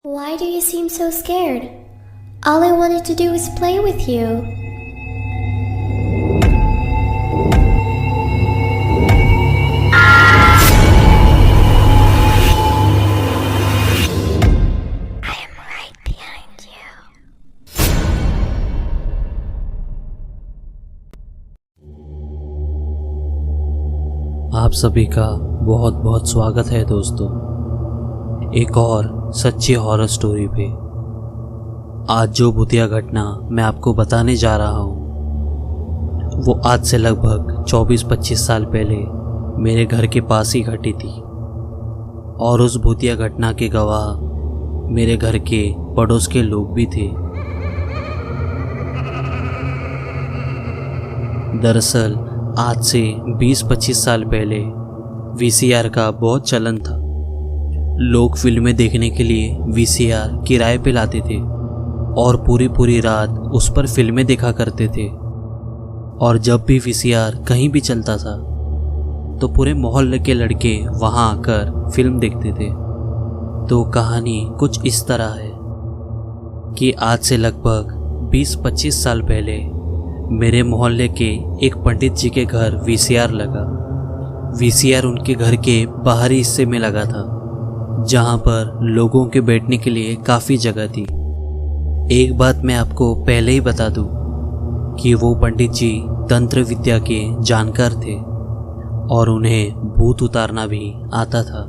Why do you seem so scared? All I wanted to do was play with you. I am right behind you. आप सभी का बहुत बहुत स्वागत है दोस्तों, एक और सच्ची हॉरर स्टोरी पे। आज जो भूतिया घटना मैं आपको बताने जा रहा हूँ वो आज से लगभग 24-25 साल पहले मेरे घर के पास ही घटी थी। और उस भूतिया घटना के गवाह मेरे घर के पड़ोस के लोग भी थे। दरअसल आज से 20-25 साल पहले वीसीआर का बहुत चलन था। लोग फिल्में देखने के लिए वीसीआर किराए पे लाते थे और पूरी रात उस पर फिल्में देखा करते थे। और जब भी वीसीआर कहीं भी चलता था तो पूरे मोहल्ले के लड़के वहां आकर फिल्म देखते थे। तो कहानी कुछ इस तरह है कि आज से लगभग 20-25 साल पहले मेरे मोहल्ले के एक पंडित जी के घर वीसीआर लगा। वीसीआर उनके घर के बाहरी हिस्से में लगा था, जहां पर लोगों के बैठने के लिए काफ़ी जगह थी। एक बात मैं आपको पहले ही बता दूं कि वो पंडित जी तंत्र विद्या के जानकार थे और उन्हें भूत उतारना भी आता था।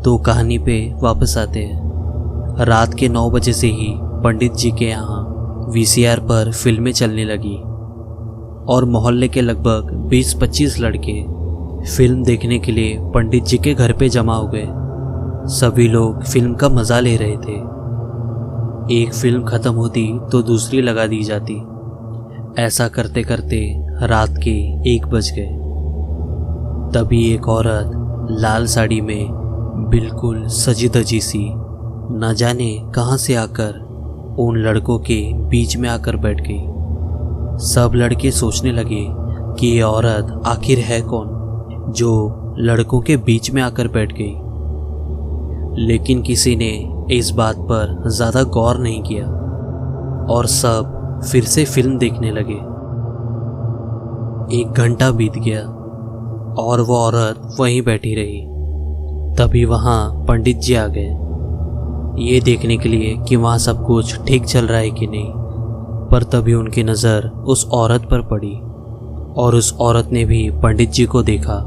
तो कहानी पे वापस आते हैं। रात के 9 बजे से ही पंडित जी के यहाँ वीसीआर पर फिल्में चलने लगी और मोहल्ले के लगभग 20-25 लड़के फिल्म देखने के लिए पंडित जी के घर पे जमा हो गए। सभी लोग फिल्म का मज़ा ले रहे थे। एक फिल्म ख़त्म होती तो दूसरी लगा दी जाती। ऐसा करते करते रात के 1 बज गए। तभी एक औरत लाल साड़ी में बिल्कुल सजी धजी सी न जाने कहाँ से आकर उन लड़कों के बीच में आकर बैठ गई। सब लड़के सोचने लगे कि ये औरत आखिर है कौन जो लड़कों के बीच में आकर बैठ गई। लेकिन किसी ने इस बात पर ज़्यादा गौर नहीं किया और सब फिर से फिल्म देखने लगे। 1 घंटा बीत गया और वो औरत वहीं बैठी रही। तभी वहाँ पंडित जी आ गए, ये देखने के लिए कि वहाँ सब कुछ ठीक चल रहा है कि नहीं। पर तभी उनकी नज़र उस औरत पर पड़ी और उस औरत ने भी पंडित जी को देखा।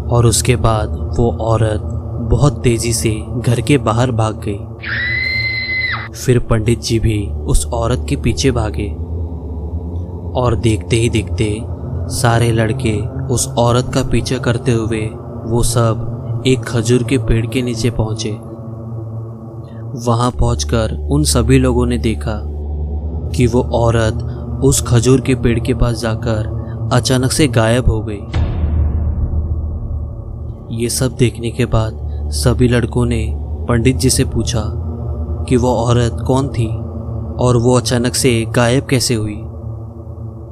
और उसके बाद वो औरत बहुत तेजी से घर के बाहर भाग गई। फिर पंडित जी भी उस औरत के पीछे भागे और देखते ही देखते सारे लड़के उस औरत का पीछा करते हुए वो सब एक खजूर के पेड़ के नीचे पहुंचे। वहां पहुंचकर उन सभी लोगों ने देखा कि वो औरत उस खजूर के पेड़ के पास जाकर अचानक से गायब हो गई। ये सब देखने के बाद सभी लड़कों ने पंडित जी से पूछा कि वो औरत कौन थी और वो अचानक से गायब कैसे हुई।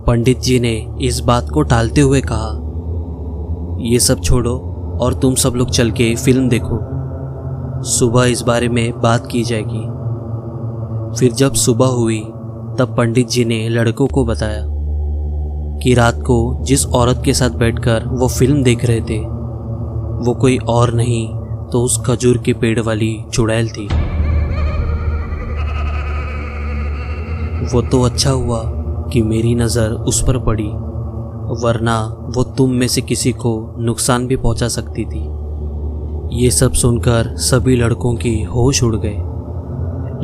पंडित जी ने इस बात को टालते हुए कहा, ये सब छोड़ो और तुम सब लोग चल के फिल्म देखो, सुबह इस बारे में बात की जाएगी। फिर जब सुबह हुई तब पंडित जी ने लड़कों को बताया कि रात को जिस औरत के साथ बैठकर वो फिल्म देख रहे थे वो कोई और नहीं तो उस खजूर के पेड़ वाली चुड़ैल थी। वो तो अच्छा हुआ कि मेरी नज़र उस पर पड़ी, वरना वो तुम में से किसी को नुकसान भी पहुंचा सकती थी। ये सब सुनकर सभी लड़कों की होश उड़ गए,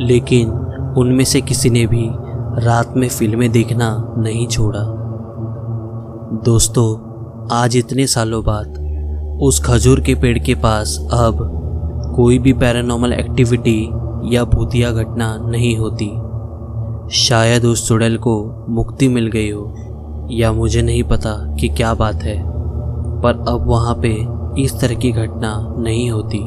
लेकिन उनमें से किसी ने भी रात में फिल्में देखना नहीं छोड़ा। दोस्तों, आज इतने सालों बाद उस खजूर के पेड़ के पास अब कोई भी पैरानॉर्मल एक्टिविटी या भूतिया घटना नहीं होती। शायद उस चुड़ैल को मुक्ति मिल गई हो या मुझे नहीं पता कि क्या बात है, पर अब वहाँ पे इस तरह की घटना नहीं होती।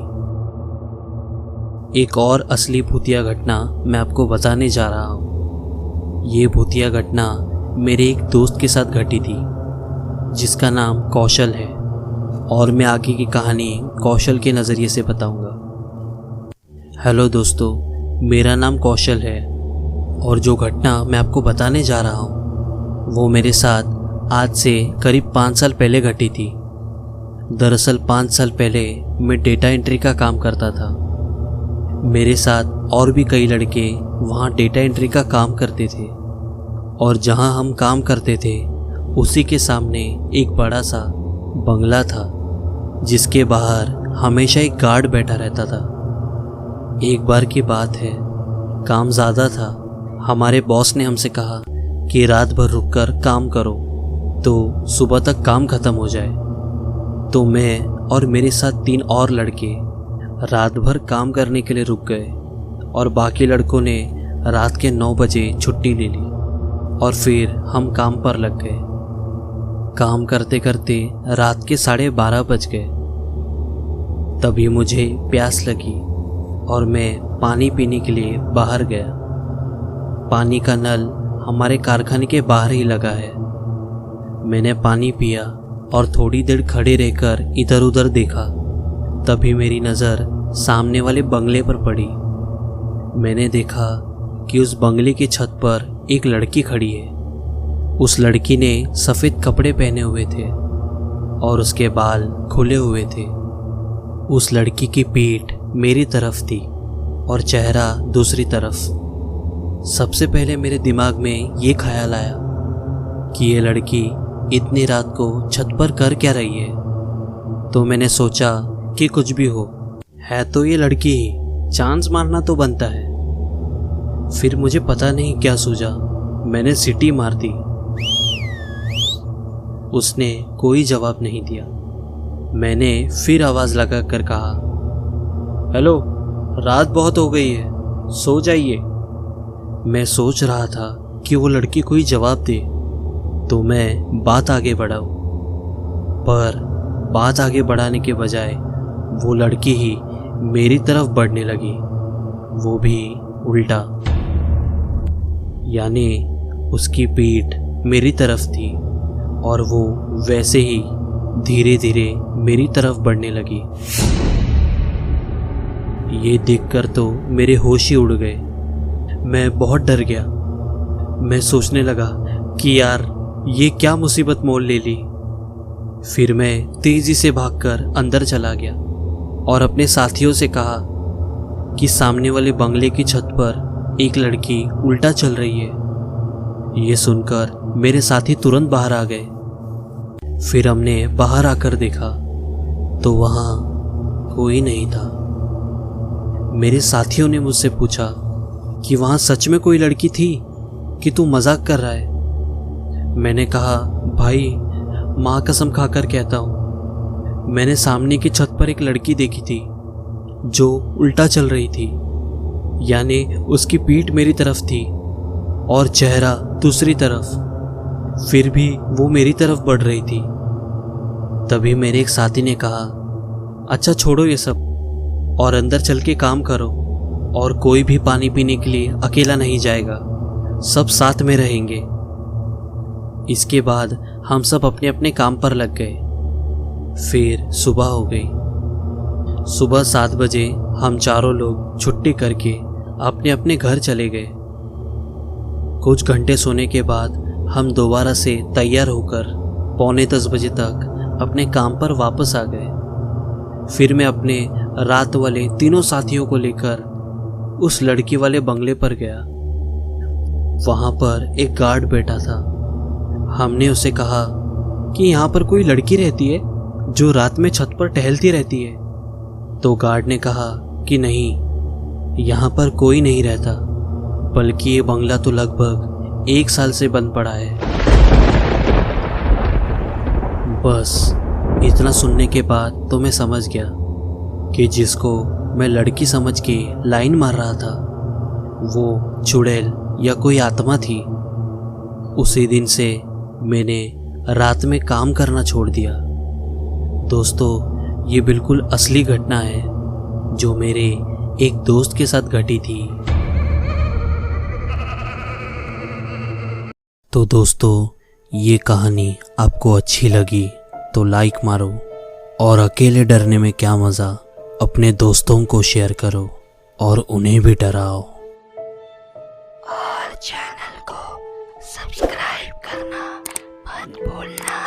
एक और असली भूतिया घटना मैं आपको बताने जा रहा हूँ। ये भूतिया घटना मेरे एक दोस्त के साथ घटी थी जिसका नाम कौशल है और मैं आगे की कहानी कौशल के नज़रिए से बताऊंगा। हेलो दोस्तों, मेरा नाम कौशल है और जो घटना मैं आपको बताने जा रहा हूँ वो मेरे साथ आज से करीब 5 साल पहले घटी थी। दरअसल 5 साल पहले मैं डेटा एंट्री का काम करता था। मेरे साथ और भी कई लड़के वहाँ डेटा एंट्री का काम करते थे और जहाँ हम काम करते थे उसी के सामने एक बड़ा सा बंगला था जिसके बाहर हमेशा एक गार्ड बैठा रहता था। एक बार की बात है, काम ज़्यादा था। हमारे बॉस ने हमसे कहा कि रात भर रुककर काम करो तो सुबह तक काम ख़त्म हो जाए। तो मैं और मेरे साथ 3 और लड़के रात भर काम करने के लिए रुक गए और बाकी लड़कों ने रात के 9 बजे छुट्टी ले ली और फिर हम काम पर लग गए। काम करते करते रात के 12:30 बज गए। तभी मुझे प्यास लगी और मैं पानी पीने के लिए बाहर गया। पानी का नल हमारे कारखाने के बाहर ही लगा है। मैंने पानी पिया और थोड़ी देर खड़े रहकर इधर उधर देखा। तभी मेरी नज़र सामने वाले बंगले पर पड़ी। मैंने देखा कि उस बंगले की छत पर एक लड़की खड़ी है। उस लड़की ने सफ़ेद कपड़े पहने हुए थे और उसके बाल खुले हुए थे। उस लड़की की पीठ मेरी तरफ थी और चेहरा दूसरी तरफ। सबसे पहले मेरे दिमाग में ये ख्याल आया कि ये लड़की इतनी रात को छत पर कर क्या रही है। तो मैंने सोचा कि कुछ भी हो, है तो ये लड़की ही, चांस मारना तो बनता है। फिर मुझे पता नहीं क्या सूझा, मैंने सीटी मार दी। उसने कोई जवाब नहीं दिया। मैंने फिर आवाज़ लगाकर कहा, हेलो, रात बहुत हो गई है, सो जाइए। मैं सोच रहा था कि वो लड़की कोई जवाब दे तो मैं बात आगे बढ़ाऊं, पर बात आगे बढ़ाने के बजाय वो लड़की ही मेरी तरफ बढ़ने लगी, वो भी उल्टा। यानी उसकी पीठ मेरी तरफ थी और वो वैसे ही धीरे धीरे मेरी तरफ बढ़ने लगी। ये देखकर तो मेरे होश ही उड़ गए। मैं बहुत डर गया। मैं सोचने लगा कि यार ये क्या मुसीबत मोल ले ली। फिर मैं तेजी से भागकर अंदर चला गया और अपने साथियों से कहा कि सामने वाले बंगले की छत पर एक लड़की उल्टा चल रही है। ये सुनकर मेरे साथी तुरंत बाहर आ गए। फिर हमने बाहर आकर देखा तो वहाँ कोई नहीं था। मेरे साथियों ने मुझसे पूछा कि वहाँ सच में कोई लड़की थी कि तू मजाक कर रहा है। मैंने कहा, भाई माँ कसम खाकर कहता हूँ, मैंने सामने की छत पर एक लड़की देखी थी जो उल्टा चल रही थी। यानी उसकी पीठ मेरी तरफ थी और चेहरा दूसरी तरफ, फिर भी वो मेरी तरफ बढ़ रही थी। तभी मेरे एक साथी ने कहा, अच्छा छोड़ो ये सब और अंदर चल के काम करो, और कोई भी पानी पीने के लिए अकेला नहीं जाएगा, सब साथ में रहेंगे। इसके बाद हम सब अपने अपने काम पर लग गए। फिर सुबह हो गई। सुबह 7 बजे हम चारों लोग छुट्टी करके अपने अपने घर चले गए। कुछ घंटे सोने के बाद हम दोबारा से तैयार होकर 9:45 बजे तक अपने काम पर वापस आ गए। फिर मैं अपने रात वाले 3 साथियों को लेकर उस लड़की वाले बंगले पर गया। वहाँ पर एक गार्ड बैठा था। हमने उसे कहा कि यहाँ पर कोई लड़की रहती है जो रात में छत पर टहलती रहती है। तो गार्ड ने कहा कि नहीं, यहाँ पर कोई नहीं रहता, बल्कि ये बंगला तो लगभग 1 साल से बंद पड़ा है। बस इतना सुनने के बाद तो मैं समझ गया कि जिसको मैं लड़की समझ के लाइन मार रहा था वो चुड़ैल या कोई आत्मा थी। उसी दिन से मैंने रात में काम करना छोड़ दिया। दोस्तों, ये बिल्कुल असली घटना है जो मेरे एक दोस्त के साथ घटी थी। तो दोस्तों, ये कहानी आपको अच्छी लगी तो लाइक मारो, और अकेले डरने में क्या मज़ा, अपने दोस्तों को शेयर करो। और उन्हें भी डराओ। और चैनल को सब्सक्राइब करना मत भूलना।